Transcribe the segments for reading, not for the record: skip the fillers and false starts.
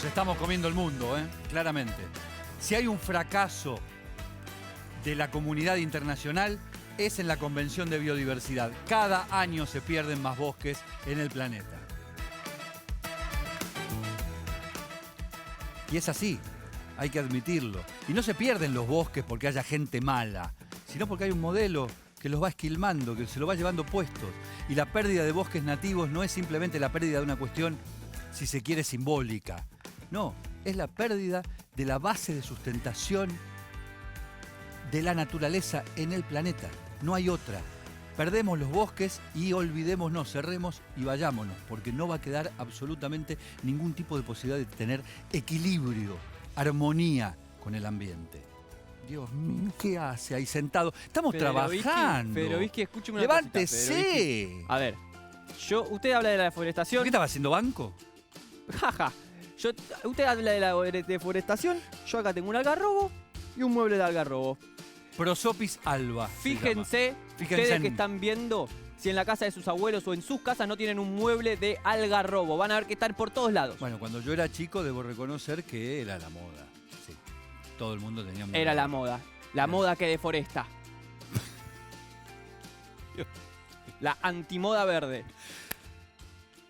Nos estamos comiendo el mundo, claramente. Si hay un fracaso de la comunidad internacional, es en la Convención de Biodiversidad. Cada año se pierden más bosques en el planeta. Y es así, hay que admitirlo. Y no se pierden los bosques porque haya gente mala, sino porque hay un modelo que los va esquilmando, que se lo va llevando puestos. Y la pérdida de bosques nativos no es simplemente la pérdida de una cuestión, si se quiere, simbólica. No, es la pérdida de la base de sustentación de la naturaleza en el planeta. No hay otra. Perdemos los bosques y olvidémonos, cerremos y vayámonos, porque no va a quedar absolutamente ningún tipo de posibilidad de tener equilibrio, armonía con el ambiente. Dios mío, ¿qué hace ahí sentado? Estamos trabajando. Pero Vizky, escúcheme una ¡Levántese! Cosita, a ver, usted habla de la deforestación. ¿Qué estaba haciendo banco? Jaja. Usted habla de la deforestación, yo acá tengo un algarrobo y un mueble de algarrobo. Prosopis alba. Fíjense, ustedes que están viendo, si en la casa de sus abuelos o en sus casas no tienen un mueble de algarrobo. Van a ver que están por todos lados. Bueno, cuando yo era chico debo reconocer que era la moda. Sí, todo el mundo tenía mueble. Era la moda. La moda que deforesta. La antimoda verde.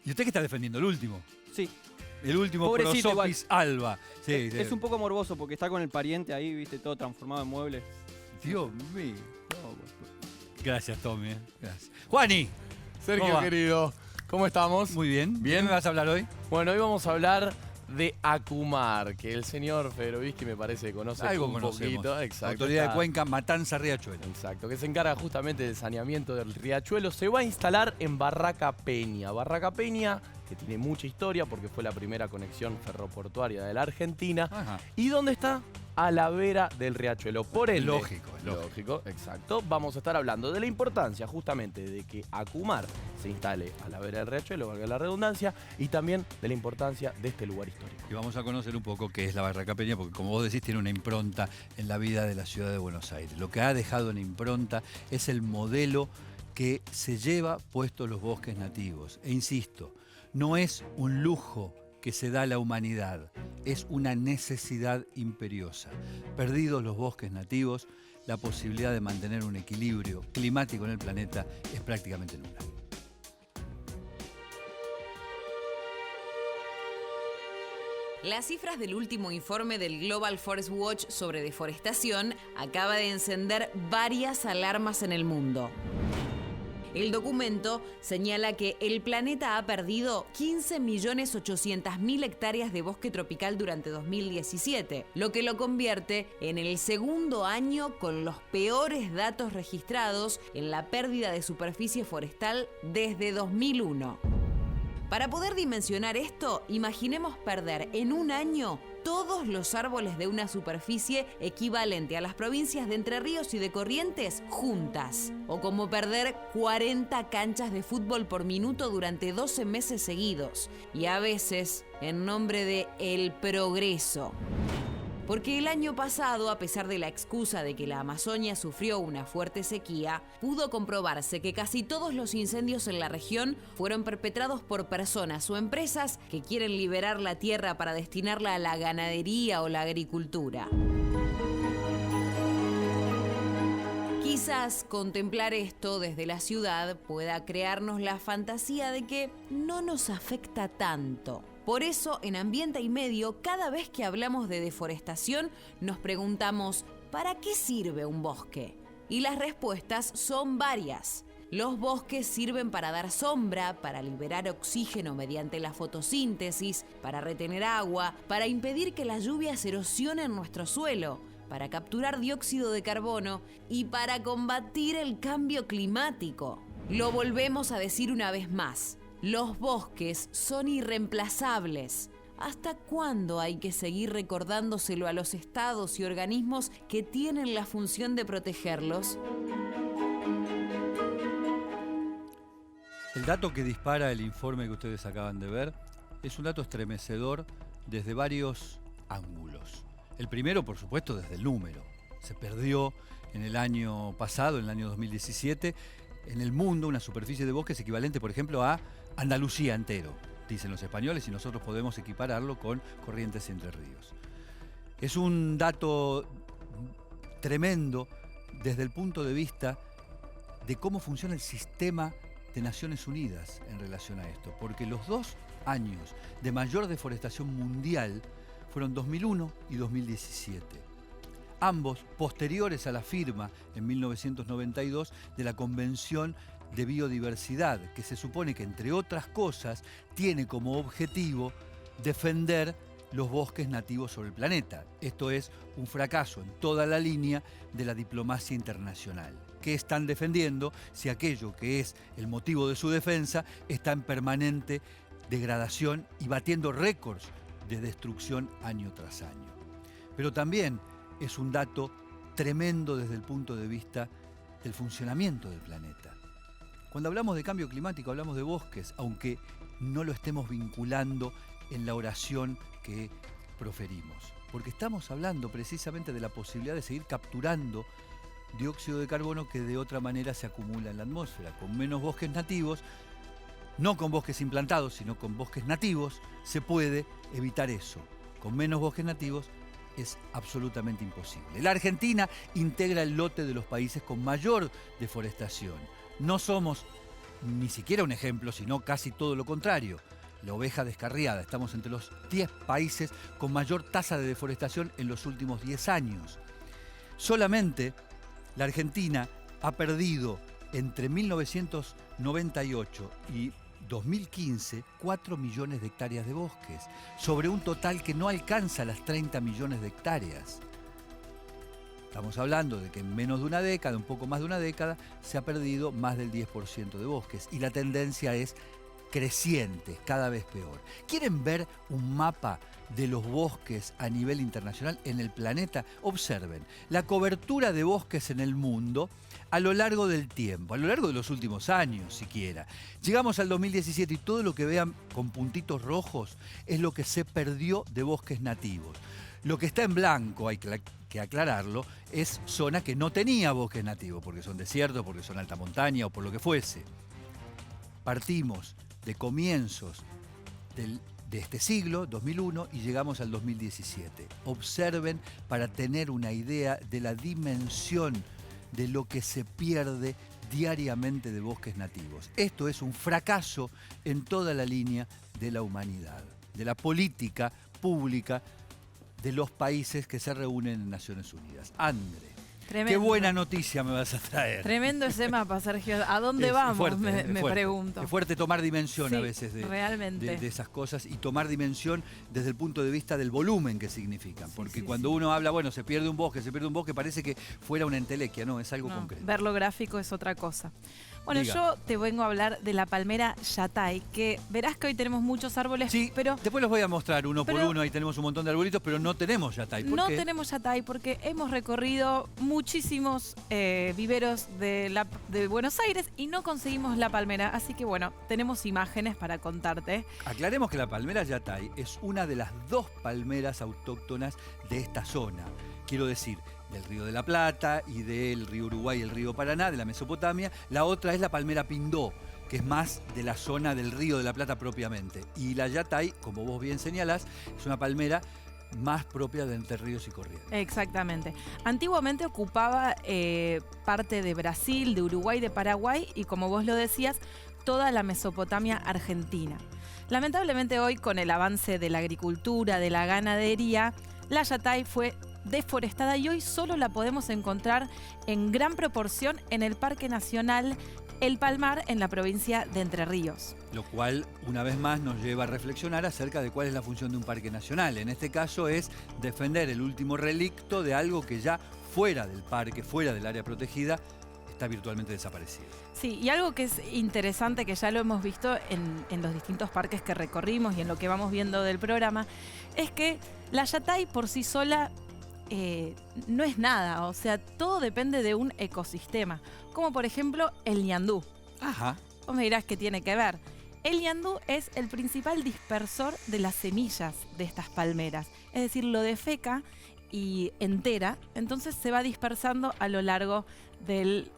¿Y usted qué está defendiendo? ¿El último? Sí. El último Pobrecito, Prosopis alba. Sí, es un poco morboso porque está con el pariente ahí, viste, todo transformado en mueble. Dios mío. Gracias, Tommy. Gracias. Juani. Sergio, querido, ¿cómo estamos? Muy bien. ¿Bien me vas a hablar hoy? Bueno, hoy vamos a hablar de Acumar, que el señor Federo Vizky me parece que conoce algo un poquito. Exacto. Autoridad de Cuenca, Matanza, Riachuelo. Exacto, que se encarga justamente del saneamiento del Riachuelo. Se va a instalar en Barraca Peña. Barraca Peña, que tiene mucha historia porque fue la primera conexión ferroportuaria de la Argentina. Ajá. ¿Y dónde está? A la vera del Riachuelo. Por ende, lógico, exacto. Vamos a estar hablando de la importancia justamente de que Acumar se instale a la vera del Riachuelo, valga la redundancia, y también de la importancia de este lugar histórico. Y vamos a conocer un poco qué es la Barraca Peña, porque como vos decís, tiene una impronta en la vida de la ciudad de Buenos Aires. Lo que ha dejado en impronta es el modelo que se lleva puestos los bosques nativos. E insisto, no es un lujo que se da a la humanidad, es una necesidad imperiosa. Perdidos los bosques nativos, la posibilidad de mantener un equilibrio climático en el planeta es prácticamente nula. Las cifras del último informe del Global Forest Watch sobre deforestación acaba de encender varias alarmas en el mundo. El documento señala que el planeta ha perdido 15.800.000 hectáreas de bosque tropical durante 2017, lo que lo convierte en el segundo año con los peores datos registrados en la pérdida de superficie forestal desde 2001. Para poder dimensionar esto, imaginemos perder en un año todos los árboles de una superficie equivalente a las provincias de Entre Ríos y de Corrientes juntas, o como perder 40 canchas de fútbol por minuto durante 12 meses seguidos, y a veces en nombre de el progreso. Porque el año pasado, a pesar de la excusa de que la Amazonia sufrió una fuerte sequía, pudo comprobarse que casi todos los incendios en la región fueron perpetrados por personas o empresas que quieren liberar la tierra para destinarla a la ganadería o la agricultura. Quizás contemplar esto desde la ciudad pueda crearnos la fantasía de que no nos afecta tanto. Por eso, en Ambiente y Medio, cada vez que hablamos de deforestación, nos preguntamos, ¿para qué sirve un bosque? Y las respuestas son varias. Los bosques sirven para dar sombra, para liberar oxígeno mediante la fotosíntesis, para retener agua, para impedir que las lluvias erosionen nuestro suelo, para capturar dióxido de carbono y para combatir el cambio climático. Lo volvemos a decir una vez más. Los bosques son irreemplazables. ¿Hasta cuándo hay que seguir recordándoselo a los estados y organismos que tienen la función de protegerlos? El dato que dispara el informe que ustedes acaban de ver es un dato estremecedor desde varios ángulos. El primero, por supuesto, desde el número. Se perdió en el año pasado, en el año 2017, en el mundo una superficie de bosques equivalente, por ejemplo, a Andalucía entero. dicen los españoles, y nosotros podemos equipararlo con Corrientes y Entre Ríos. Es un dato tremendo desde el punto de vista de cómo funciona el sistema de Naciones Unidas en relación a esto, porque los 2 años de mayor deforestación mundial fueron 2001 y 2017. Ambos posteriores a la firma en 1992 de la Convención de Biodiversidad, que se supone que, entre otras cosas, tiene como objetivo defender los bosques nativos sobre el planeta. Esto es un fracaso en toda la línea de la diplomacia internacional. ¿Qué están defendiendo si aquello que es el motivo de su defensa está en permanente degradación y batiendo récords de destrucción año tras año? Pero también es un dato tremendo desde el punto de vista del funcionamiento del planeta. Cuando hablamos de cambio climático hablamos de bosques, aunque no lo estemos vinculando en la oración que proferimos, porque estamos hablando precisamente de la posibilidad de seguir capturando dióxido de carbono que de otra manera se acumula en la atmósfera. Con menos bosques nativos, no con bosques implantados, sino con bosques nativos, se puede evitar eso. Con menos bosques nativos es absolutamente imposible. La Argentina integra el lote de los países con mayor deforestación. No somos ni siquiera un ejemplo, sino casi todo lo contrario. La oveja descarriada. Estamos entre los 10 países con mayor tasa de deforestación en los últimos 10 años. Solamente la Argentina ha perdido entre 1998 y 2015 4 millones de hectáreas de bosques, sobre un total que no alcanza las 30 millones de hectáreas. Estamos hablando de que en menos de una década, un poco más de una década, se ha perdido más del 10% de bosques y la tendencia es creciente, cada vez peor. ¿Quieren ver un mapa de los bosques a nivel internacional en el planeta? Observen la cobertura de bosques en el mundo a lo largo del tiempo, a lo largo de los últimos años siquiera. Llegamos al 2017 y todo lo que vean con puntitos rojos es lo que se perdió de bosques nativos. Lo que está en blanco, hay que aclararlo, es zona que no tenía bosques nativos, porque son desiertos, porque son alta montaña o por lo que fuese. Partimos de comienzos de este siglo, 2001, y llegamos al 2017. Observen para tener una idea de la dimensión de lo que se pierde diariamente de bosques nativos. Esto es un fracaso en toda la línea de la humanidad, de la política pública de los países que se reúnen en Naciones Unidas. Andre, tremendo. Qué buena noticia me vas a traer. Tremendo ese mapa, Sergio. ¿A dónde vamos? Fuerte, me pregunto. Es fuerte tomar dimensión Sí, a veces realmente. de esas cosas y tomar dimensión desde el punto de vista del volumen que significan. Porque sí, cuando uno habla, bueno, se pierde un bosque, parece que fuera una entelequia, no, es algo No, concreto. verlo gráfico es otra cosa. Bueno, Diga. yo te vengo a hablar de la palmera Yatay, que verás que hoy tenemos muchos árboles, Sí, pero después los voy a mostrar uno por pero- uno, ahí tenemos un montón de arbolitos, pero no tenemos Yatay. ¿Por no qué? tenemos Yatay porque hemos recorrido muchísimos viveros de Buenos Aires y no conseguimos la palmera. Así que bueno, tenemos imágenes para contarte. Aclaremos que la palmera Yatay es una de las 2 palmeras autóctonas de esta zona. Quiero decir, del Río de la Plata y del río Uruguay y el río Paraná, de la Mesopotamia. La otra es la palmera Pindó, que es más de la zona del Río de la Plata propiamente. Y la Yatay, como vos bien señalás, es una palmera más propia de Entre Ríos y Corrientes. Exactamente. Antiguamente ocupaba parte de Brasil, de Uruguay, de Paraguay y, como vos lo decías, toda la Mesopotamia argentina. Lamentablemente hoy, con el avance de la agricultura, de la ganadería, la Yatay fue deforestada y hoy solo la podemos encontrar en gran proporción en el Parque Nacional El Palmar, en la provincia de Entre Ríos. Lo cual, una vez más, nos lleva a reflexionar acerca de cuál es la función de un parque nacional. En este caso es defender el último relicto de algo que ya fuera del parque, fuera del área protegida, está virtualmente desaparecido. Sí, y algo que es interesante, que ya lo hemos visto en los distintos parques que recorrimos y en lo que vamos viendo del programa, es que la Yatay por sí sola no es nada. O sea, todo depende de un ecosistema, como por ejemplo el ñandú. Ajá. Vos me dirás qué tiene que ver. El ñandú es el principal dispersor de las semillas de estas palmeras, es decir, lo defeca y entera, entonces se va dispersando a lo largo del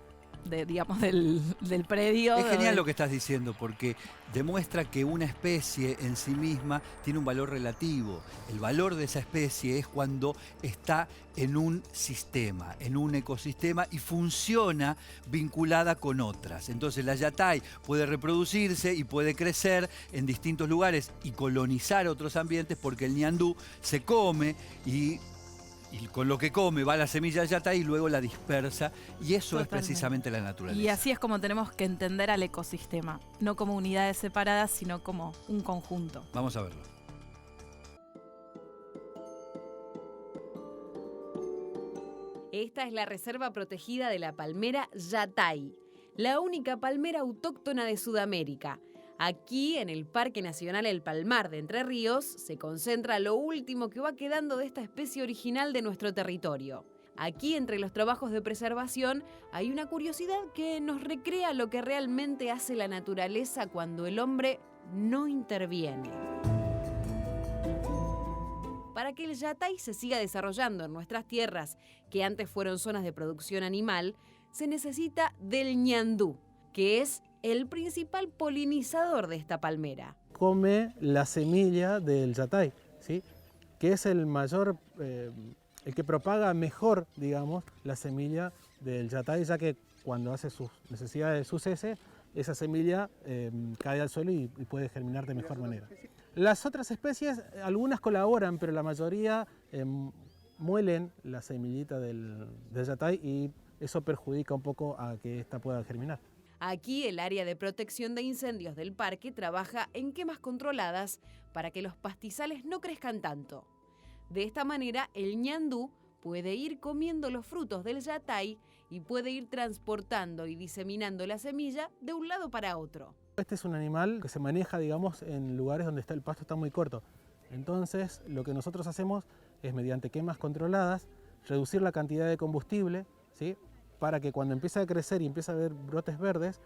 del predio. Es genial lo que estás diciendo porque demuestra que una especie en sí misma tiene un valor relativo. El valor de esa especie es cuando está en un sistema, en un ecosistema y funciona vinculada con otras. Entonces la yatay puede reproducirse y puede crecer en distintos lugares y colonizar otros ambientes porque el ñandú se come y con lo que come va la semilla yatay y luego la dispersa. Y eso Totalmente. es precisamente la naturaleza. Y así es como tenemos que entender al ecosistema. No como unidades separadas, sino como un conjunto. Vamos a verlo. Esta es la reserva protegida de la palmera yatay, la única palmera autóctona de Sudamérica. Aquí, en el Parque Nacional El Palmar de Entre Ríos, se concentra lo último que va quedando de esta especie original de nuestro territorio. Aquí, entre los trabajos de preservación, hay una curiosidad que nos recrea lo que realmente hace la naturaleza cuando el hombre no interviene. Para que el yatay se siga desarrollando en nuestras tierras, que antes fueron zonas de producción animal, se necesita del ñandú, que es el principal polinizador de esta palmera. Come la semilla del yatay, ¿sí? Que es el mayor, el que propaga mejor, digamos, la semilla del yatay, ya que cuando hace sus necesidades de sus heces, esa semilla cae al suelo y puede germinar de mejor manera. Las otras especies, algunas colaboran, pero la mayoría muelen la semillita del yatay y eso perjudica un poco a que ésta pueda germinar. Aquí el área de protección de incendios del parque trabaja en quemas controladas para que los pastizales no crezcan tanto. De esta manera el ñandú puede ir comiendo los frutos del yatay y puede ir transportando y diseminando la semilla de un lado para otro. Este es un animal que se maneja, digamos, en lugares donde el pasto está muy corto. Entonces, lo que nosotros hacemos es, mediante quemas controladas, reducir la cantidad de combustible, ¿sí? Para que cuando empieza a crecer y empieza a ver brotes verdes,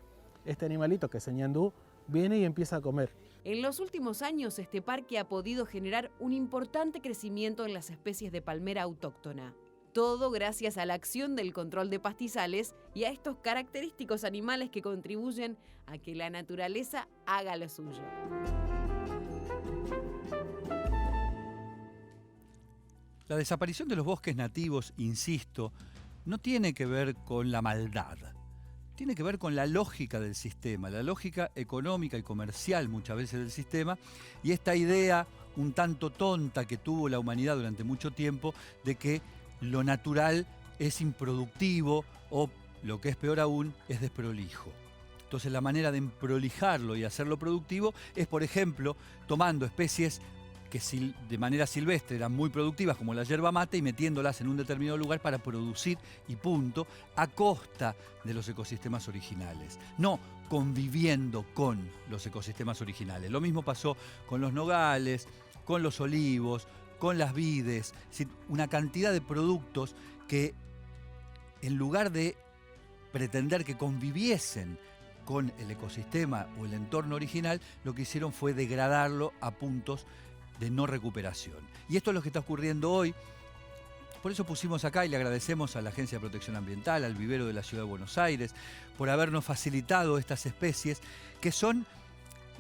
este animalito, que es el ñandú, viene y empieza a comer. En los últimos años, este parque ha podido generar un importante crecimiento en las especies de palmera autóctona. Todo gracias a la acción del control de pastizales y a estos característicos animales que contribuyen a que la naturaleza haga lo suyo. La desaparición de los bosques nativos, insisto, no tiene que ver con la maldad. Tiene que ver con la lógica del sistema, la lógica económica y comercial muchas veces del sistema, y esta idea un tanto tonta que tuvo la humanidad durante mucho tiempo de que lo natural es improductivo o, lo que es peor aún, es desprolijo. Entonces la manera de emprolijarlo y hacerlo productivo es, por ejemplo, tomando especies que de manera silvestre eran muy productivas, como la yerba mate, y metiéndolas en un determinado lugar para producir y punto, a costa de los ecosistemas originales, no conviviendo con los ecosistemas originales. Lo mismo pasó con los nogales, con los olivos, con las vides, una cantidad de productos que, en lugar de pretender que conviviesen con el ecosistema o el entorno original, lo que hicieron fue degradarlo a puntos de no recuperación. Y esto es lo que está ocurriendo hoy. Por eso pusimos acá y le agradecemos a la Agencia de Protección Ambiental, al vivero de la Ciudad de Buenos Aires, por habernos facilitado estas especies que son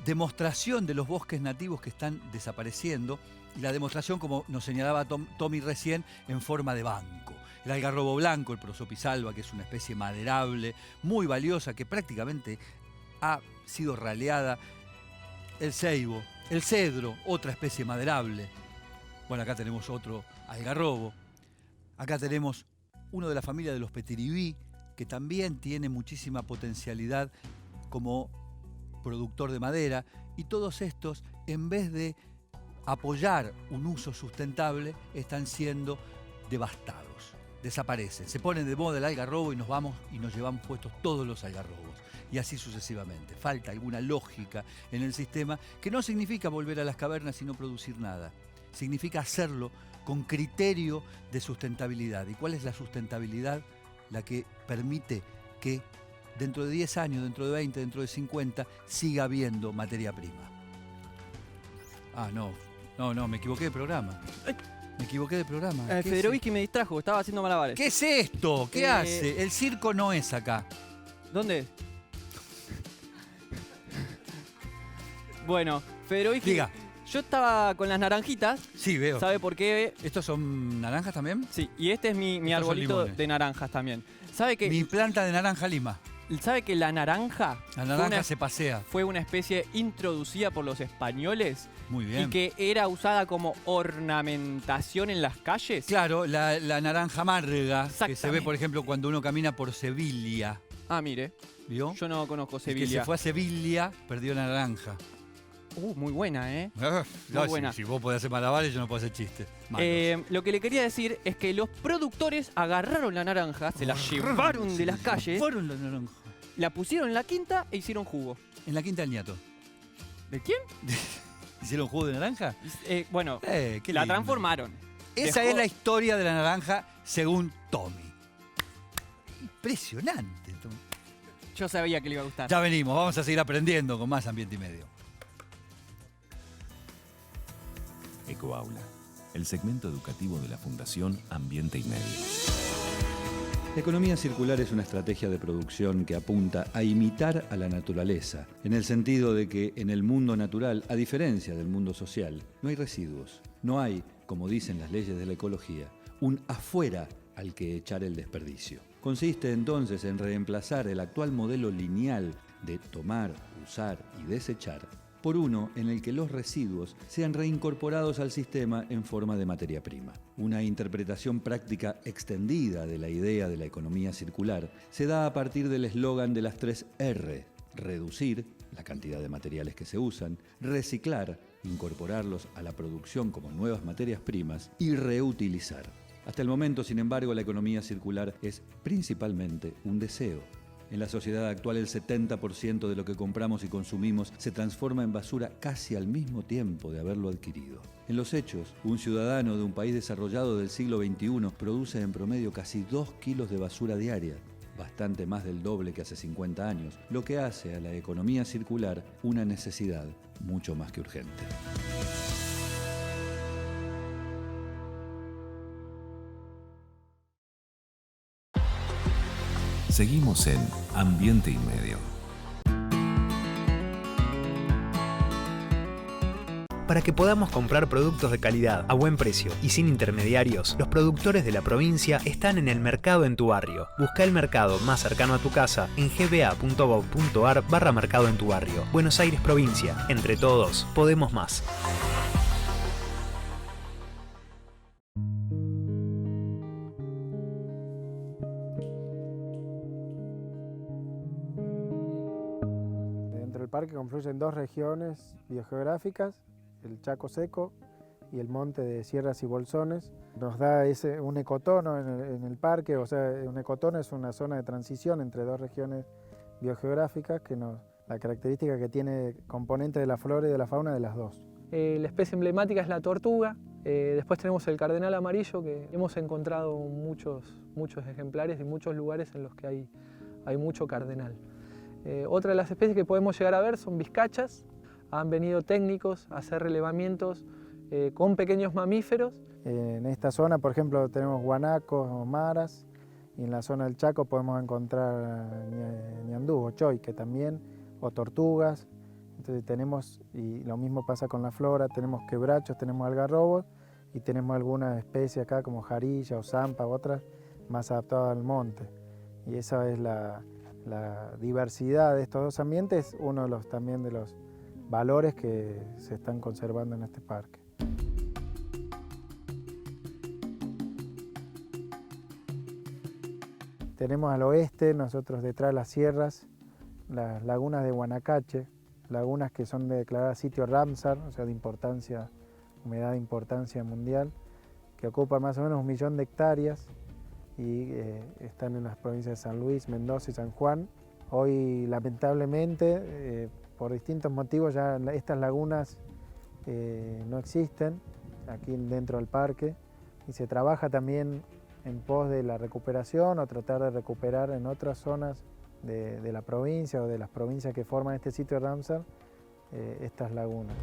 demostración de los bosques nativos que están desapareciendo, y la demostración, como nos señalaba Tommy recién, en forma de banco. El algarrobo blanco, el prosopisalva, que es una especie maderable, muy valiosa, que prácticamente ha sido raleada. El ceibo, el cedro, otra especie maderable. Bueno, acá tenemos otro algarrobo. Acá tenemos uno de la familia de los petiribí, que también tiene muchísima potencialidad como productor de madera. Y todos estos, en vez de apoyar un uso sustentable, están siendo devastados. Desaparecen. Se pone de moda el algarrobo y nos vamos y nos llevamos puestos todos los algarrobos. Y así sucesivamente. Falta alguna lógica en el sistema, que no significa volver a las cavernas y no producir nada. Significa hacerlo con criterio de sustentabilidad. ¿Y cuál es la sustentabilidad? La que permite que dentro de 10 años, dentro de 20, dentro de 50, siga habiendo materia prima. Ah, no, me equivoqué de programa. Me equivoqué de programa. Federoviski me distrajo, estaba haciendo malabares. ¿Qué es esto? ¿Qué hace? El circo no es acá. ¿Dónde? Bueno, Federovigi, Diga. yo estaba con las naranjitas. Sí, veo. ¿Sabe por qué? ¿Estos son naranjas también? Sí, y este es mi Estos son arbolito limones. de naranjas también. ¿Sabe que, Mi planta de naranja lima. ¿sabe que la naranja, La naranja se pasea. fue una especie introducida por los españoles Muy bien. y que era usada como ornamentación en las calles? Claro, la naranja amarga que se ve, Exactamente. por ejemplo, cuando uno camina por Sevilla. Ah, mire, ¿Vio? yo no conozco El que Sevilla. se fue a Sevilla perdió la naranja. Muy buena, ¿eh? No, buena. Si vos podés hacer malabares, yo no puedo hacer chistes. Malos. Lo que le quería decir es que los productores agarraron la naranja, se la llevaron de las calles, Fueron la naranja. la pusieron en la quinta e hicieron jugo. En la quinta del ñato. ¿De quién? ¿Hicieron jugo de naranja? Bueno, Qué la lindo. transformaron. Esa Dejó- es la historia de la naranja según Tommy. Impresionante. Tommy. Yo sabía que le iba a gustar. Ya venimos, vamos a seguir aprendiendo con más Ambiente y Medio. Ecoaula, el segmento educativo de la Fundación Ambiente y Medio. La economía circular es una estrategia de producción que apunta a imitar a la naturaleza, en el sentido de que en el mundo natural, a diferencia del mundo social, no hay residuos. No hay, como dicen las leyes de la ecología, un afuera al que echar el desperdicio. Consiste entonces en reemplazar el actual modelo lineal de tomar, usar y desechar por uno en el que los residuos sean reincorporados al sistema en forma de materia prima. Una interpretación práctica extendida de la idea de la economía circular se da a partir del eslogan de las 3 R: reducir, la cantidad de materiales que se usan, reciclar, incorporarlos a la producción como nuevas materias primas y reutilizar. Hasta el momento, sin embargo, la economía circular es principalmente un deseo. En la sociedad actual, el 70% de lo que compramos y consumimos se transforma en basura casi al mismo tiempo de haberlo adquirido. En los hechos, un ciudadano de un país desarrollado del siglo XXI produce en promedio casi 2 kilos de basura diaria, bastante más del doble que hace 50 años, lo que hace a la economía circular una necesidad mucho más que urgente. Seguimos en Ambiente y Medio. Para que podamos comprar productos de calidad, a buen precio y sin intermediarios, los productores de la provincia están en el mercado en tu barrio. Busca el mercado más cercano a tu casa en gba.gov.ar/mercado en tu barrio. Buenos Aires, provincia. Entre todos, podemos más. Dentro del parque confluyen 2 regiones biogeográficas, el Chaco Seco y el monte de Sierras y Bolsones. Nos da un ecotono en el parque, o sea, un ecotono es una zona de transición entre 2 regiones biogeográficas la característica que tiene componente de la flora y de la fauna de las 2. La especie emblemática es la tortuga. Después tenemos el cardenal amarillo, que hemos encontrado muchos ejemplares y muchos lugares en los que hay mucho cardenal. Otra de las especies que podemos llegar a ver son vizcachas. Han venido técnicos a hacer relevamientos con pequeños mamíferos. En esta zona, por ejemplo, tenemos guanacos o maras, y en la zona del Chaco podemos encontrar ñandú o choy, o tortugas. Entonces tenemos, y lo mismo pasa con la flora, tenemos quebrachos, tenemos algarrobos, y tenemos algunas especies acá como jarilla o zampa, otras más adaptadas al monte. Y esa es la diversidad de estos 2 ambientes, uno también de los valores que se están conservando en este parque. Tenemos al oeste, nosotros detrás de las sierras, las lagunas de Guanacache, lagunas que son declaradas sitio Ramsar, o sea, humedad de importancia mundial, que ocupan más o menos 1 millón de hectáreas y están en las provincias de San Luis, Mendoza y San Juan. Hoy, lamentablemente, por distintos motivos, ya estas lagunas no existen aquí dentro del parque, y se trabaja también en pos de la recuperación o tratar de recuperar en otras zonas de la provincia o de las provincias que forman este sitio de Ramsar estas lagunas.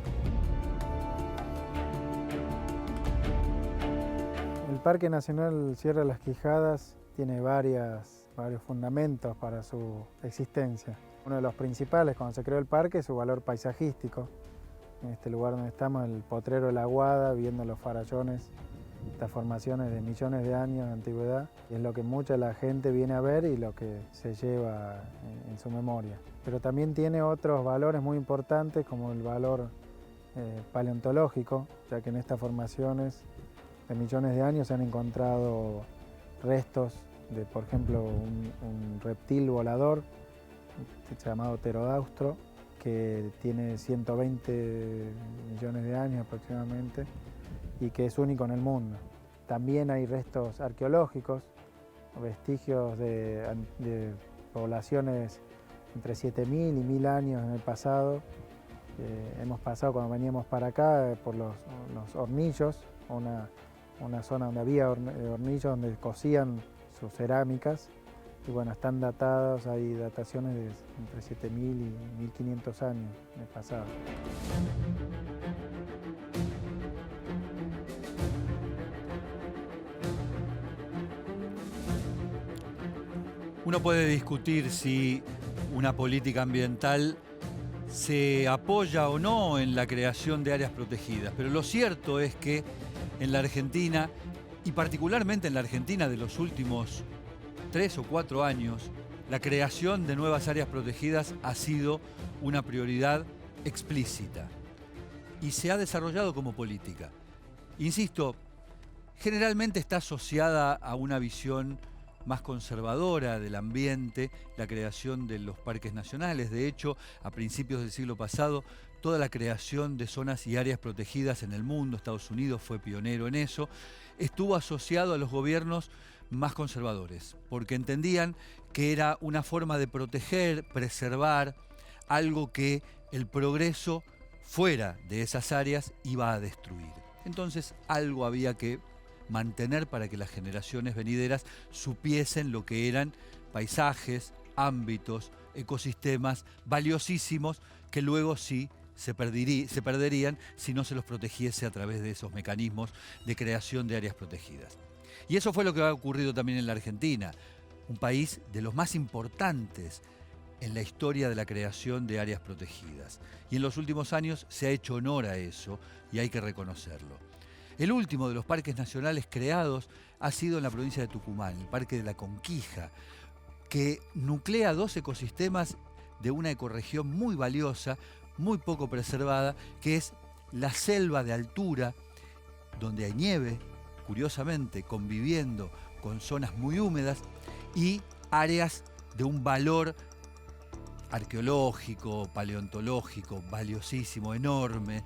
El Parque Nacional Sierra de las Quijadas tiene varias varios fundamentos para su existencia. Uno de los principales cuando se creó el parque es su valor paisajístico. En este lugar donde estamos, el potrero de la Aguada, viendo los farallones, estas formaciones de millones de años de antigüedad, es lo que mucha la gente viene a ver y lo que se lleva en su memoria. Pero también tiene otros valores muy importantes como el valor paleontológico, ya que en estas formaciones de millones de años se han encontrado restos de, por ejemplo, un reptil volador llamado Pterodaustro, que tiene 120 millones de años aproximadamente y que es único en el mundo. También hay restos arqueológicos, vestigios de poblaciones entre 7.000 y 1.000 años en el pasado. Hemos pasado cuando veníamos para acá por los hornillos, una zona donde había hornillos donde cocían sus cerámicas. Y bueno, están datados, hay dataciones de entre 7.000 y 1.500 años en el pasado. Uno puede discutir si una política ambiental se apoya o no en la creación de áreas protegidas, pero lo cierto es que en la Argentina, y particularmente en la Argentina de los últimos 3 o 4 años, la creación de nuevas áreas protegidas ha sido una prioridad explícita y se ha desarrollado como política. Insisto, generalmente está asociada a una visión más conservadora del ambiente, la creación de los parques nacionales. De hecho, a principios del siglo pasado, toda la creación de zonas y áreas protegidas en el mundo, Estados Unidos fue pionero en eso, estuvo asociado a los gobiernos más conservadores, porque entendían que era una forma de proteger, preservar algo que el progreso fuera de esas áreas iba a destruir. Entonces algo había que mantener para que las generaciones venideras supiesen lo que eran paisajes, ámbitos, ecosistemas valiosísimos que luego sí se perderían si no se los protegiese a través de esos mecanismos de creación de áreas protegidas. Y eso fue lo que ha ocurrido también en la Argentina, un país de los más importantes en la historia de la creación de áreas protegidas. Y en los últimos años se ha hecho honor a eso y hay que reconocerlo. El último de los parques nacionales creados ha sido en la provincia de Tucumán, el Parque de la Conquija, que nuclea 2 ecosistemas de una ecorregión muy valiosa, muy poco preservada, que es la selva de altura, donde hay nieve, curiosamente conviviendo con zonas muy húmedas, y áreas de un valor arqueológico, paleontológico, valiosísimo, enorme,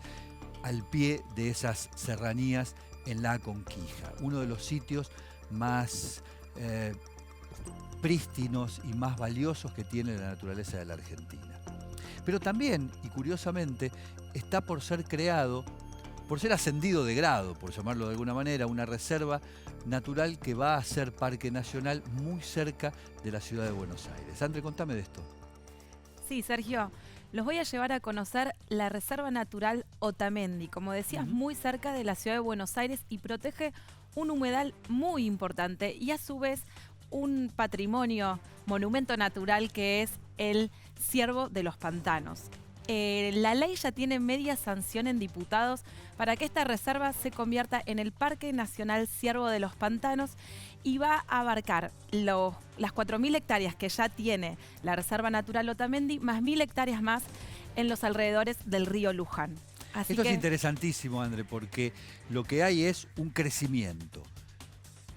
al pie de esas serranías en la Conquija, uno de los sitios más prístinos y más valiosos que tiene la naturaleza de la Argentina. Pero también, y curiosamente, está por ser creado, por ser ascendido de grado, por llamarlo de alguna manera, una reserva natural que va a ser parque nacional muy cerca de la ciudad de Buenos Aires. André, contame de esto. Sí, Sergio, los voy a llevar a conocer la Reserva Natural Otamendi, como decías, muy cerca de la ciudad de Buenos Aires y protege un humedal muy importante y a su vez un patrimonio, monumento natural que es el Ciervo de los Pantanos. La ley ya tiene media sanción en diputados para que esta reserva se convierta en el Parque Nacional Ciervo de los Pantanos y va a abarcar las 4.000 hectáreas que ya tiene la Reserva Natural Otamendi, más 1.000 hectáreas más en los alrededores del río Luján. Esto es interesantísimo, André, porque lo que hay es un crecimiento.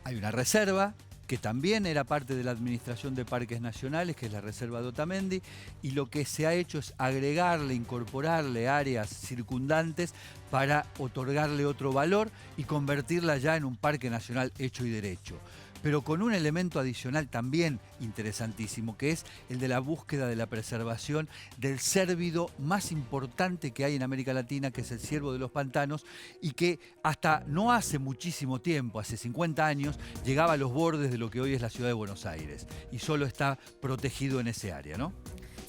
Hay una reserva que también era parte de la Administración de Parques Nacionales, que es la Reserva de Otamendi, y lo que se ha hecho es agregarle, incorporarle áreas circundantes para otorgarle otro valor y convertirla ya en un parque nacional hecho y derecho. Pero con un elemento adicional también interesantísimo, que es el de la búsqueda de la preservación del cérvido más importante que hay en América Latina, que es el ciervo de los pantanos, y que hasta no hace muchísimo tiempo, hace 50 años, llegaba a los bordes de lo que hoy es la ciudad de Buenos Aires, y solo está protegido en ese área, ¿no?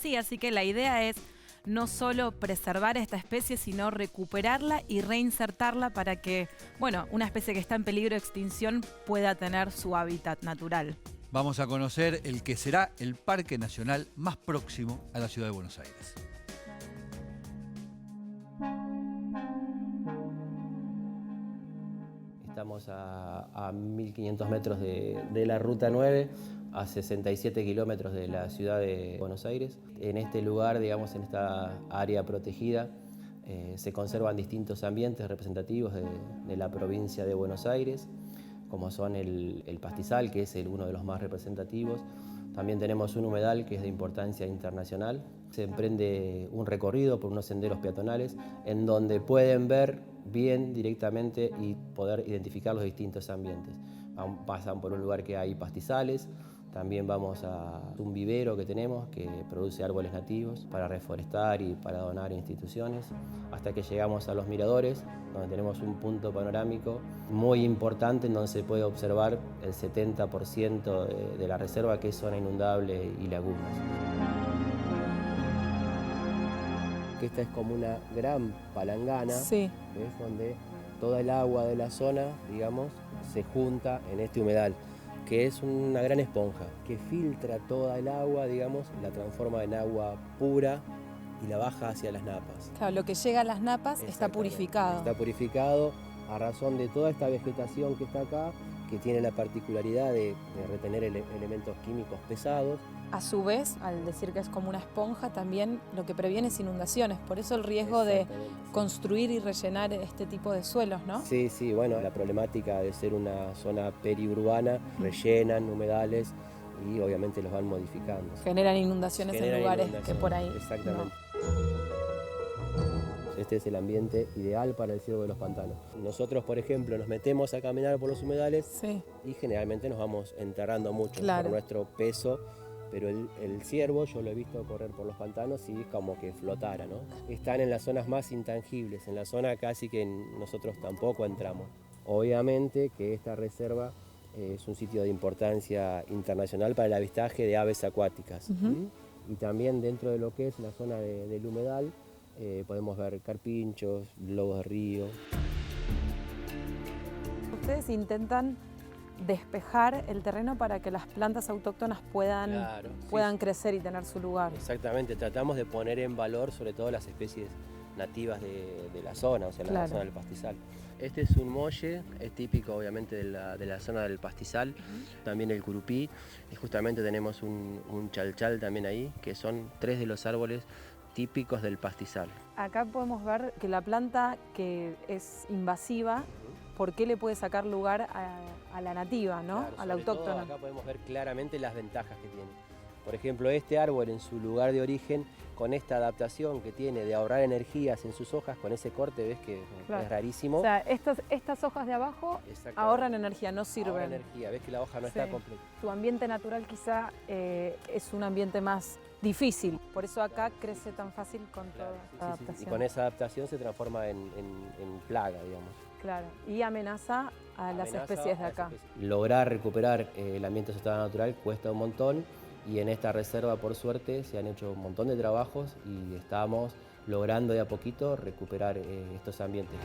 Sí, así que la idea es no solo preservar esta especie, sino recuperarla y reinsertarla para que, bueno, una especie que está en peligro de extinción pueda tener su hábitat natural. Vamos a conocer el que será el parque nacional más próximo a la ciudad de Buenos Aires. Estamos a 1500 metros de la Ruta 9, a 67 kilómetros de la ciudad de Buenos Aires. En este lugar, digamos, en esta área protegida, se conservan distintos ambientes representativos de la provincia de Buenos Aires, como son el pastizal, que es uno de los más representativos. También tenemos un humedal que es de importancia internacional. Se emprende un recorrido por unos senderos peatonales en donde pueden ver bien directamente y poder identificar los distintos ambientes. Pasan por un lugar que hay pastizales, también vamos a un vivero que tenemos que produce árboles nativos para reforestar y para donar a instituciones, hasta que llegamos a los miradores, donde tenemos un punto panorámico muy importante en donde se puede observar el 70% de la reserva, que es zona inundable y lagunas. Esta es como una gran palangana, Sí. ¿ves? Donde toda el agua de la zona, digamos, se junta en este humedal, que es una gran esponja, que filtra toda el agua, digamos, la transforma en agua pura y la baja hacia las napas. Claro, lo que llega a las napas está purificado. Está purificado a razón de toda esta vegetación que está acá, que tiene la particularidad de retener elementos químicos pesados. A su vez, al decir que es como una esponja, también lo que previene es inundaciones. Por eso el riesgo de construir y rellenar este tipo de suelos, ¿no? Sí, sí, bueno, la problemática de ser una zona periurbana, rellenan humedales y obviamente los van modificando. Generan inundaciones en lugares que por ahí. Exactamente. Este es el ambiente ideal para el ciervo de los pantanos. Nosotros, por ejemplo, nos metemos a caminar por los humedales y generalmente nos vamos enterrando mucho por nuestro peso. Pero el ciervo, yo lo he visto correr por los pantanos y es como que flotara, ¿no? Están en las zonas más intangibles, en la zona casi que nosotros tampoco entramos. Obviamente que esta reserva es un sitio de importancia internacional para el avistaje de aves acuáticas. Y también dentro de lo que es la zona del humedal podemos ver carpinchos, lobos de río. Ustedes intentan despejar el terreno para que las plantas autóctonas puedan crecer y tener su lugar. Exactamente, tratamos de poner en valor sobre todo las especies nativas de la zona, o sea, la zona del pastizal. Este es un molle, es típico obviamente de la zona del pastizal, también el curupí, y justamente tenemos un chalchal también ahí, que son 3 de los árboles típicos del pastizal. Acá podemos ver que la planta que es invasiva, ¿por qué le puede sacar lugar a la nativa, ¿no? Claro, a la autóctona? Acá podemos ver claramente las ventajas que tiene. Por ejemplo, este árbol en su lugar de origen, con esta adaptación que tiene de ahorrar energías en sus hojas, con ese corte, ves que es rarísimo. O sea, estas hojas de abajo ahorran energía, no sirven. Ahorran energía, ves que la hoja no está completa. Tu ambiente natural quizá es un ambiente más difícil, por eso acá crece tan fácil con toda esta adaptación. Y con esa adaptación se transforma en plaga, digamos. Claro, y amenaza a las especies de acá. Lograr recuperar el ambiente natural cuesta un montón y en esta reserva, por suerte, se han hecho un montón de trabajos y estamos logrando de a poquito recuperar estos ambientes.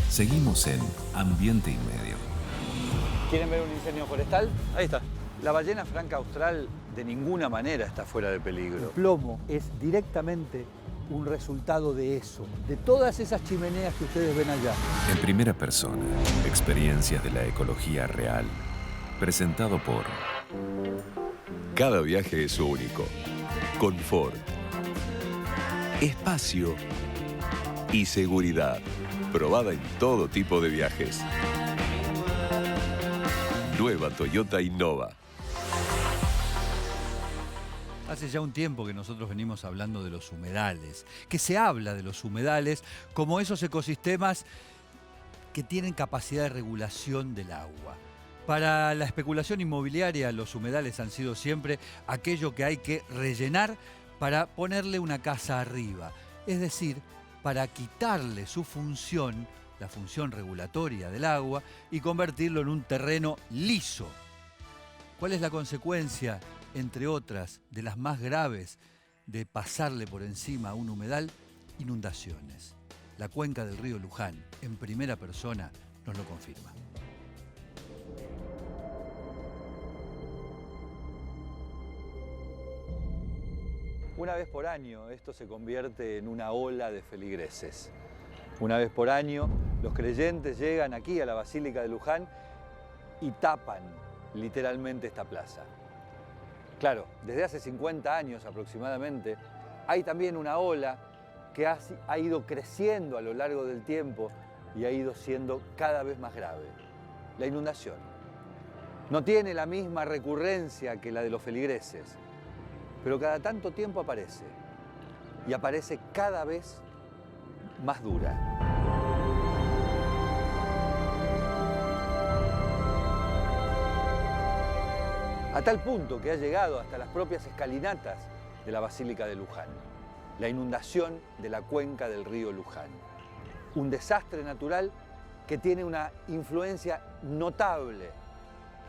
Seguimos en Ambiente y Medio. ¿Quieren ver un incendio forestal? Ahí está. La ballena franca austral de ninguna manera está fuera de peligro. El plomo es directamente un resultado de eso, de todas esas chimeneas que ustedes ven allá. En primera persona, experiencias de la ecología real. Presentado por... Cada viaje es único. Confort. Espacio. Y seguridad. Probada en todo tipo de viajes. Nueva Toyota Innova. Hace ya un tiempo que nosotros venimos hablando de los humedales, que se habla de los humedales como esos ecosistemas que tienen capacidad de regulación del agua. Para la especulación inmobiliaria, los humedales han sido siempre aquello que hay que rellenar para ponerle una casa arriba. Es decir, para quitarle su función, la función regulatoria del agua, y convertirlo en un terreno liso. ¿Cuál es la consecuencia, entre otras, de las más graves, de pasarle por encima a un humedal? Inundaciones. la cuenca del río Luján, en primera persona, nos lo confirma. Una vez por año esto se convierte en una ola de feligreses. Una vez por año los creyentes llegan aquí a la Basílica de Luján y tapan literalmente esta plaza. Claro, desde hace 50 años aproximadamente hay también una ola que ha ido creciendo a lo largo del tiempo y ha ido siendo cada vez más grave. La inundación. No tiene la misma recurrencia que la de los feligreses, pero cada tanto tiempo aparece, y aparece cada vez más dura. A tal punto que ha llegado hasta las propias escalinatas de la Basílica de Luján. La inundación de la cuenca del río Luján. Un desastre natural que tiene una influencia notable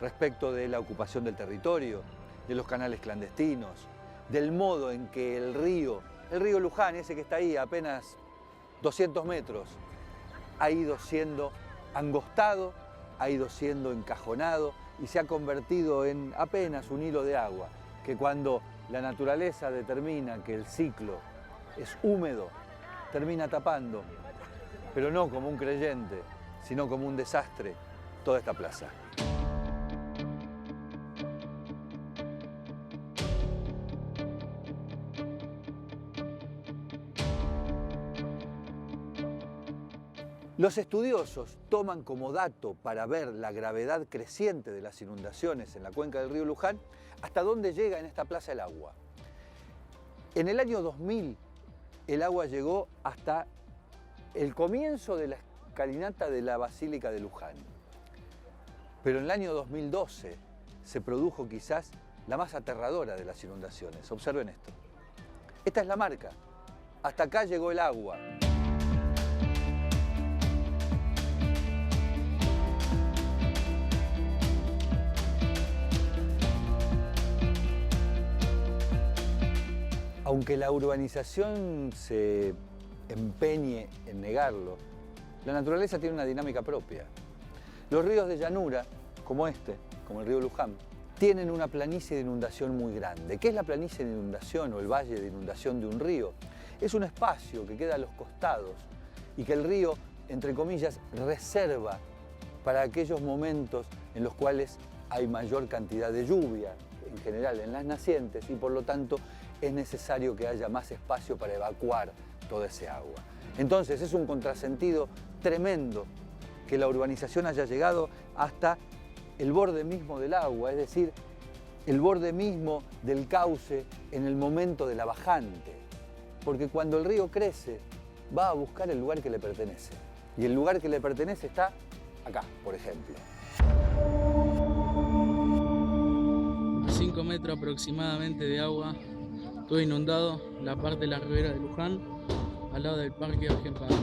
respecto de la ocupación del territorio, de los canales clandestinos, del modo en que el río Luján, ese que está ahí a apenas 200 metros, ha ido siendo angostado, ha ido siendo encajonado y se ha convertido en apenas un hilo de agua, que cuando la naturaleza determina que el ciclo es húmedo, termina tapando, pero no como un creyente, sino como un desastre, toda esta plaza. Los estudiosos toman como dato para ver la gravedad creciente de las inundaciones en la cuenca del río Luján hasta dónde llega en esta plaza el agua. En el año 2000 el agua llegó hasta el comienzo de la escalinata de la Basílica de Luján. Pero en el año 2012 se produjo quizás la más aterradora de las inundaciones. Observen esto. Esta es la marca. Hasta acá llegó el agua. Aunque la urbanización se empeñe en negarlo, la naturaleza tiene una dinámica propia. Los ríos de llanura, como este, como el río Luján, tienen una planicie de inundación muy grande. ¿Qué es la planicie de inundación o el valle de inundación de un río? Es un espacio que queda a los costados y que el río, entre comillas, reserva para aquellos momentos en los cuales hay mayor cantidad de lluvia, en general en las nacientes, y por lo tanto es necesario que haya más espacio para evacuar toda ese agua. Entonces es un contrasentido tremendo que la urbanización haya llegado hasta el borde mismo del agua, es decir, el borde mismo del cauce en el momento de la bajante. Porque cuando el río crece, va a buscar el lugar que le pertenece. Y el lugar que le pertenece está acá, por ejemplo. A 5 metros aproximadamente de agua, todo inundado, la parte de la ribera de Luján, al lado del Parque Argenpada.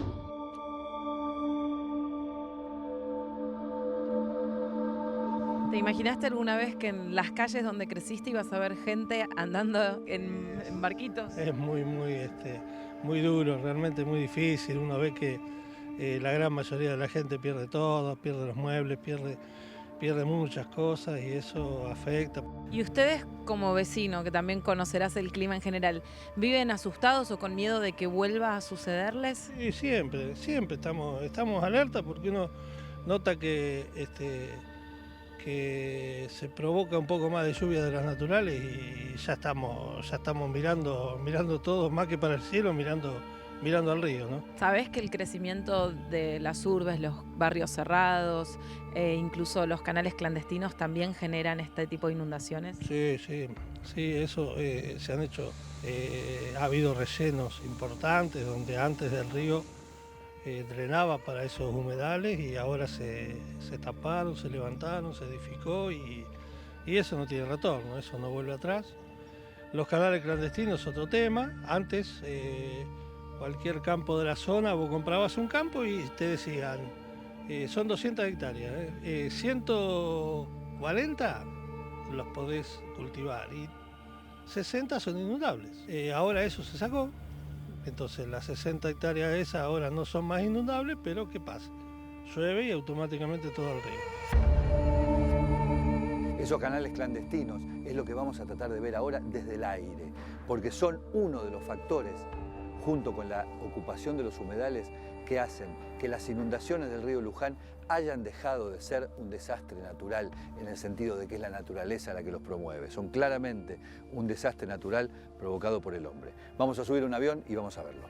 ¿Te imaginaste alguna vez que en las calles donde creciste ibas a ver gente andando en barquitos? Es muy duro, realmente muy difícil. Uno ve que la gran mayoría de la gente pierde todo, pierde los muebles, pierde muchas cosas y eso afecta. Y ustedes como vecino, que también conocerás el clima en general, ¿viven asustados o con miedo de que vuelva a sucederles? Sí, siempre estamos alerta porque uno nota que se provoca un poco más de lluvia de las naturales y ya estamos mirando todo más que para el cielo, mirando al río, ¿no? ¿Sabés que el crecimiento de las urbes, los barrios cerrados, incluso los canales clandestinos también generan este tipo de inundaciones? Sí, eso se han hecho, ha habido rellenos importantes donde antes del río drenaba para esos humedales y ahora se taparon, se levantaron, se edificó y eso no tiene retorno, eso no vuelve atrás. Los canales clandestinos es otro tema. Antes cualquier campo de la zona, vos comprabas un campo y te decían, son 200 hectáreas, 140 los podés cultivar y 60 son inundables. Ahora eso se sacó, Entonces las 60 hectáreas esas ahora no son más inundables, pero ¿qué pasa? Llueve y automáticamente todo el río. Esos canales clandestinos es lo que vamos a tratar de ver ahora desde el aire, porque son uno de los factores, junto con la ocupación de los humedales, que hacen que las inundaciones del río Luján hayan dejado de ser un desastre natural, en el sentido de que es la naturaleza la que los promueve. Son claramente un desastre natural provocado por el hombre. Vamos a subir a un avión y vamos a verlo.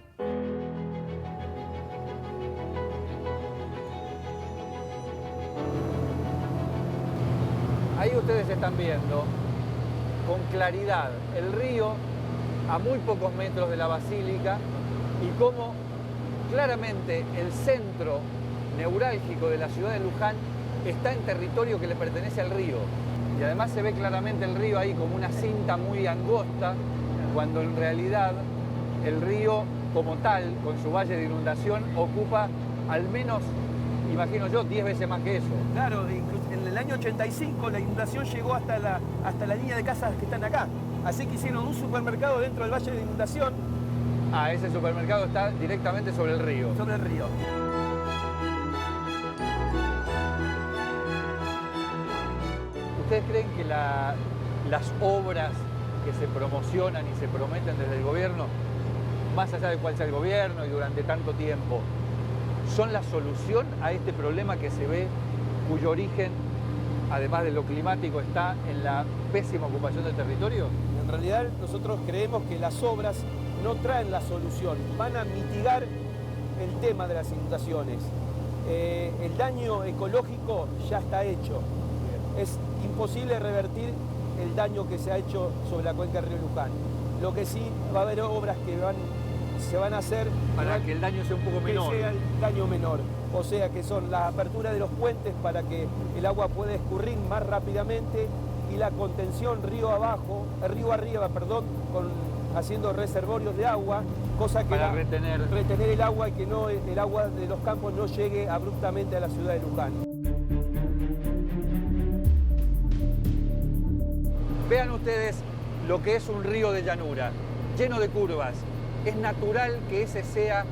Ahí ustedes están viendo con claridad el río a muy pocos metros de la basílica y cómo claramente el centro neurálgico de la ciudad de Luján está en territorio que le pertenece al río. Y además se ve claramente el río ahí como una cinta muy angosta, cuando en realidad el río como tal, con su valle de inundación, ocupa al menos, imagino yo, 10 veces más que eso. Claro, incluso en el año 85 la inundación llegó hasta la línea de casas que están acá. Así que hicieron un supermercado dentro del valle de inundación. Ah, ese supermercado está directamente sobre el río. Sobre el río. ¿Ustedes creen que las obras que se promocionan y se prometen desde el gobierno, más allá de cuál sea el gobierno y durante tanto tiempo, son la solución a este problema que se ve, cuyo origen, además de lo climático, está en la pésima ocupación del territorio? En realidad nosotros creemos que las obras no traen la solución, van a mitigar el tema de las inundaciones. El daño ecológico ya está hecho. Es imposible revertir el daño que se ha hecho sobre la cuenca del río Luján. Lo que sí, va a haber obras que se van a hacer para que el daño sea un poco menor. Que sea el daño menor. O sea, que son la apertura de los puentes para que el agua pueda escurrir más rápidamente y la contención río arriba, haciendo reservorios de agua, cosa que para retener el agua y que el agua de los campos no llegue abruptamente a la ciudad de Luján. Vean ustedes lo que es un río de llanura, lleno de curvas. Es natural que esa sea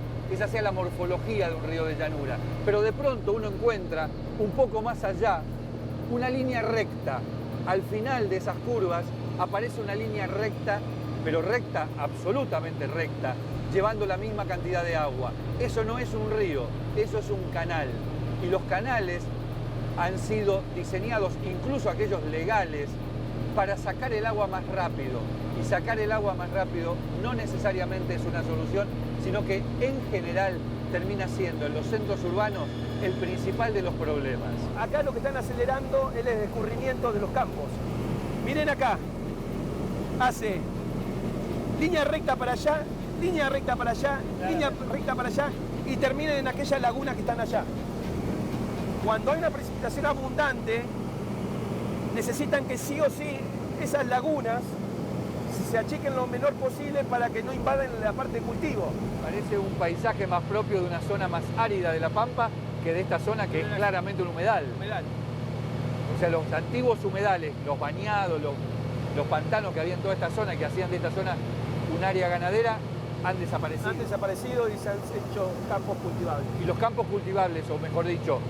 la morfología de un río de llanura, pero de pronto uno encuentra un poco más allá una línea recta. Al final de esas curvas aparece una línea recta, pero recta, absolutamente recta, llevando la misma cantidad de agua. Eso no es un río, eso es un canal. Y los canales han sido diseñados, incluso aquellos legales, para sacar el agua más rápido. Y sacar el agua más rápido no necesariamente es una solución, sino que en general termina siendo en los centros urbanos el principal de los problemas. Acá lo que están acelerando es el escurrimiento de los campos. Miren acá, hace línea recta para allá, línea recta para allá, línea recta para allá y termina en aquellas lagunas que están allá. Cuando hay una precipitación abundante, necesitan que sí o sí esas lagunas se achiquen lo menor posible para que no invaden la parte de cultivo. Parece un paisaje más propio de una zona más árida de La Pampa que de esta zona que es claramente un humedal. O sea, los antiguos humedales, los bañados, los pantanos que había en toda esta zona, que hacían de esta zona un área ganadera, han desaparecido. Han desaparecido y se han hecho campos cultivables. Y los campos cultivables, o mejor dicho,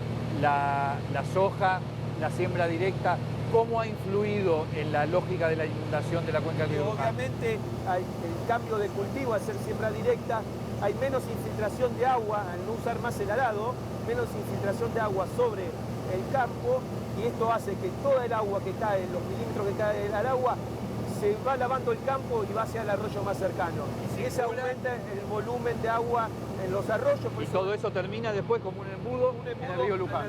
la soja, la siembra directa, ¿cómo ha influido en la lógica de la inundación de la cuenca del río Luján? Obviamente hay el cambio de cultivo al ser siembra directa, hay menos infiltración de agua al no usar más el arado, menos infiltración de agua sobre el campo, y esto hace que toda el agua que cae, los milímetros que cae del agua, se va lavando el campo y va hacia el arroyo más cercano. Y ese aumenta el volumen de agua en los arroyos. Y todo eso termina después como un embudo en el río Luján.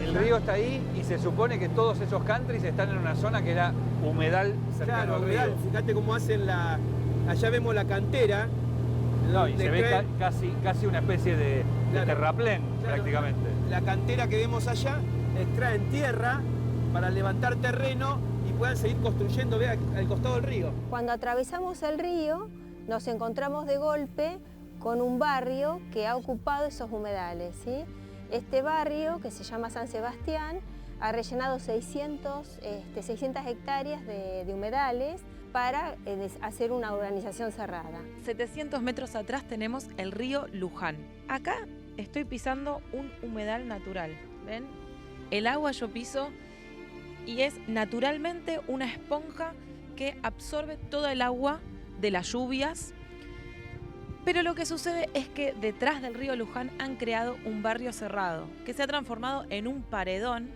El río está ahí y se supone que todos esos countries están en una zona que era humedal cercano al río. Fíjate cómo hacen allá vemos la cantera. No, y se ve casi una especie de terraplén, prácticamente. La cantera que vemos allá extraen tierra para levantar terreno y puedan seguir construyendo al costado del río. Cuando atravesamos el río nos encontramos de golpe con un barrio que ha ocupado esos humedales, ¿sí? Este barrio, que se llama San Sebastián, ha rellenado 600 hectáreas de humedales para hacer una urbanización cerrada. 700 metros atrás tenemos el río Luján. Acá estoy pisando un humedal natural, ¿ven? El agua yo piso y es naturalmente una esponja que absorbe todo el agua de las lluvias. Pero lo que sucede es que detrás del río Luján han creado un barrio cerrado que se ha transformado en un paredón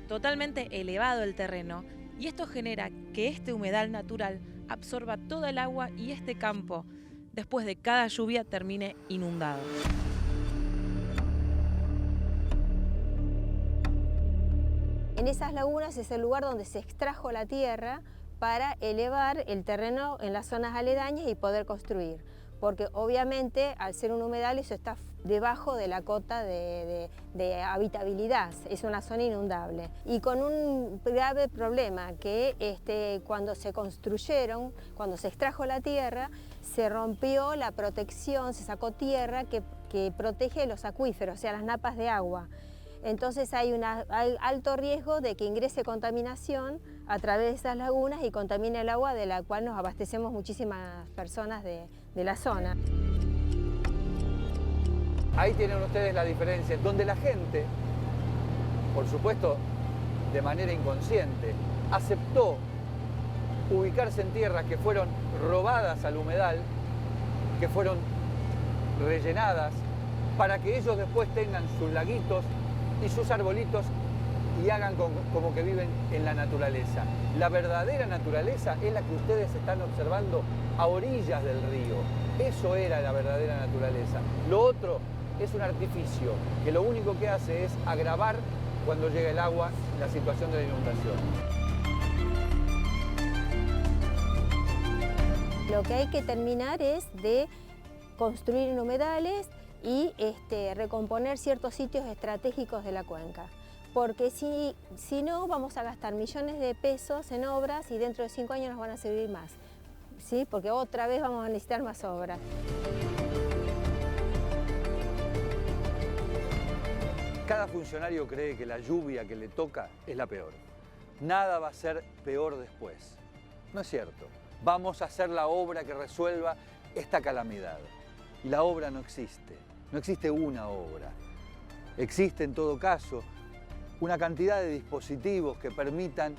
totalmente elevado el terreno, y esto genera que este humedal natural absorba todo el agua y este campo, después de cada lluvia, termine inundado. En esas lagunas es el lugar donde se extrajo la tierra para elevar el terreno en las zonas aledañas y poder construir. Porque obviamente al ser un humedal eso está debajo de la cota de habitabilidad, es una zona inundable. Y con un grave problema que cuando se construyeron, cuando se extrajo la tierra, se rompió la protección, se sacó tierra que protege los acuíferos, o sea, las napas de agua. Entonces hay alto riesgo de que ingrese contaminación a través de esas lagunas y contamine el agua de la cual nos abastecemos muchísimas personas de la zona. Ahí tienen ustedes la diferencia, donde la gente, por supuesto de manera inconsciente, aceptó ubicarse en tierras que fueron robadas al humedal, que fueron rellenadas, para que ellos después tengan sus laguitos y sus arbolitos y hagan como que viven en la naturaleza. La verdadera naturaleza es la que ustedes están observando a orillas del río. Eso era la verdadera naturaleza. Lo otro es un artificio que lo único que hace es agravar cuando llega el agua la situación de la inundación. Lo que hay que terminar es de construir en humedales y recomponer ciertos sitios estratégicos de la cuenca. Porque si no, vamos a gastar millones de pesos en obras y dentro de 5 años nos van a servir más, ¿sí? Porque otra vez vamos a necesitar más obras. Cada funcionario cree que la lluvia que le toca es la peor. Nada va a ser peor después. No es cierto. Vamos a hacer la obra que resuelva esta calamidad. Y la obra no existe. No existe una obra. Existe en todo caso una cantidad de dispositivos que permitan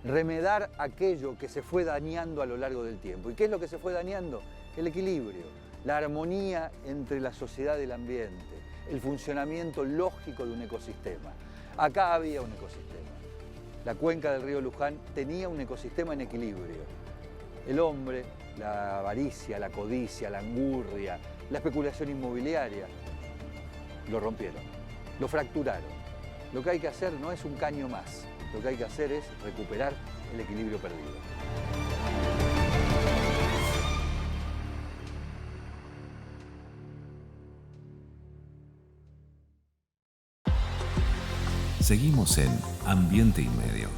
remedar aquello que se fue dañando a lo largo del tiempo. ¿Y qué es lo que se fue dañando? El equilibrio, la armonía entre la sociedad y el ambiente, el funcionamiento lógico de un ecosistema. Acá había un ecosistema. La cuenca del río Luján tenía un ecosistema en equilibrio. El hombre, la avaricia, la codicia, la angurria, la especulación inmobiliaria, lo rompieron, lo fracturaron. Lo que hay que hacer no es un caño más, lo que hay que hacer es recuperar el equilibrio perdido. Seguimos en Ambiente y Medio.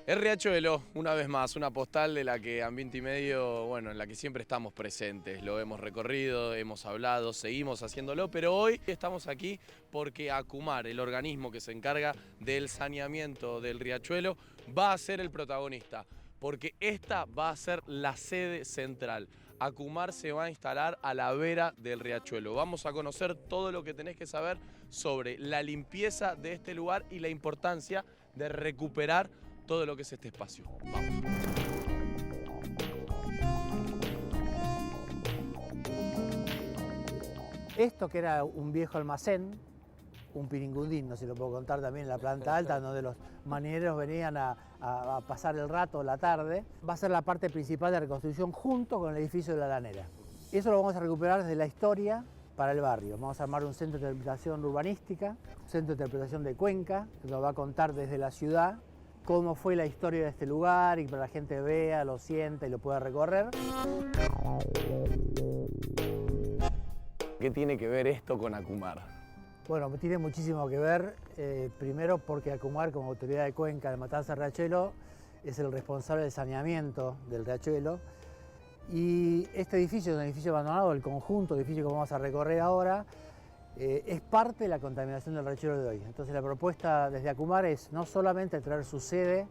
El Riachuelo, una vez más, una postal de la que Ambiente y Medio, bueno, en la que siempre estamos presentes. Lo hemos recorrido, hemos hablado, seguimos haciéndolo, pero hoy estamos aquí porque ACUMAR, el organismo que se encarga del saneamiento del Riachuelo, va a ser el protagonista, porque esta va a ser la sede central. ACUMAR se va a instalar a la vera del Riachuelo. Vamos a conocer todo lo que tenés que saber sobre la limpieza de este lugar y la importancia de recuperar todo lo que es este espacio. Vamos. Esto que era un viejo almacén, un piringundín, no se lo puedo contar también en la planta alta, donde los marineros venían a pasar el rato, la tarde, va a ser la parte principal de reconstrucción junto con el edificio de la lanera. Eso lo vamos a recuperar desde la historia para el barrio. Vamos a armar un centro de interpretación urbanística, un centro de interpretación de Cuenca, que nos va a contar desde la ciudad cómo fue la historia de este lugar y que la gente vea, lo sienta y lo pueda recorrer. ¿Qué tiene que ver esto con Acumar? Bueno, tiene muchísimo que ver, primero porque Acumar, como autoridad de cuenca de Matanza-Riachuelo, es el responsable del saneamiento del riachuelo. Y este edificio es un edificio abandonado, el conjunto de edificios que vamos a recorrer ahora, es parte de la contaminación del riachuelo de hoy. Entonces la propuesta desde Acumar es no solamente traer su sede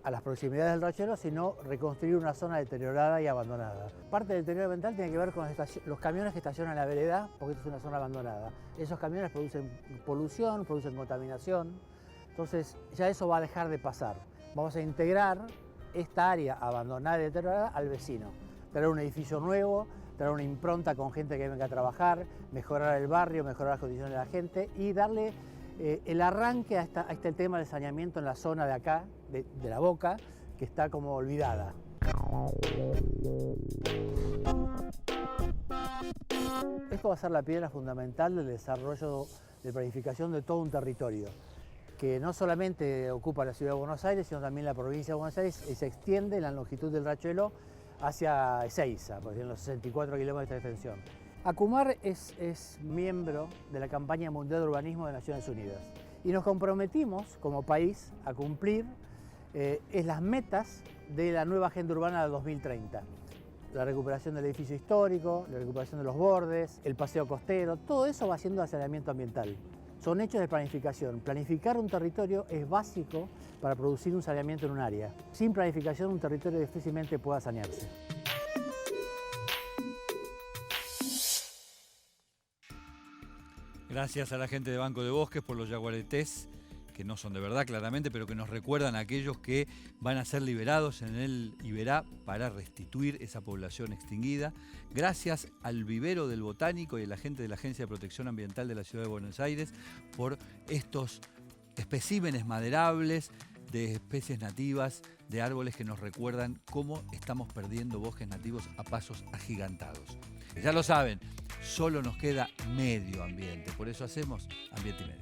a las proximidades del riachuelo, sino reconstruir una zona deteriorada y abandonada. Parte del deterioro ambiental tiene que ver con los camiones que estacionan en la vereda, porque esto es una zona abandonada. Esos camiones producen polución, producen contaminación, entonces ya eso va a dejar de pasar. Vamos a integrar esta área abandonada y deteriorada al vecino, traer un edificio nuevo, traer una impronta con gente que venga a trabajar, mejorar el barrio, mejorar las condiciones de la gente y darle el arranque a este tema del saneamiento en la zona de acá, de la Boca, que está como olvidada. Esto va a ser la piedra fundamental del desarrollo de planificación de todo un territorio, que no solamente ocupa la ciudad de Buenos Aires, sino también la provincia de Buenos Aires, y se extiende en la longitud del riachuelo hacia Ezeiza, por ejemplo, los 64 kilómetros de extensión. Acumar es miembro de la campaña mundial de urbanismo de Naciones Unidas y nos comprometimos como país a cumplir las metas de la nueva agenda urbana del 2030. La recuperación del edificio histórico, la recuperación de los bordes, el paseo costero, todo eso va haciendo saneamiento ambiental. Son hechos de planificación. Planificar un territorio es básico para producir un saneamiento en un área. Sin planificación un territorio difícilmente pueda sanearse. Gracias a la gente de Banco de Bosques por los yaguaretés, que no son de verdad claramente, pero que nos recuerdan a aquellos que van a ser liberados en el Iberá para restituir esa población extinguida. Gracias al vivero del Botánico y a la gente de la Agencia de Protección Ambiental de la Ciudad de Buenos Aires por estos especímenes maderables de especies nativas, de árboles que nos recuerdan cómo estamos perdiendo bosques nativos a pasos agigantados. Ya lo saben, solo nos queda medio ambiente, por eso hacemos Ambiente y Medio.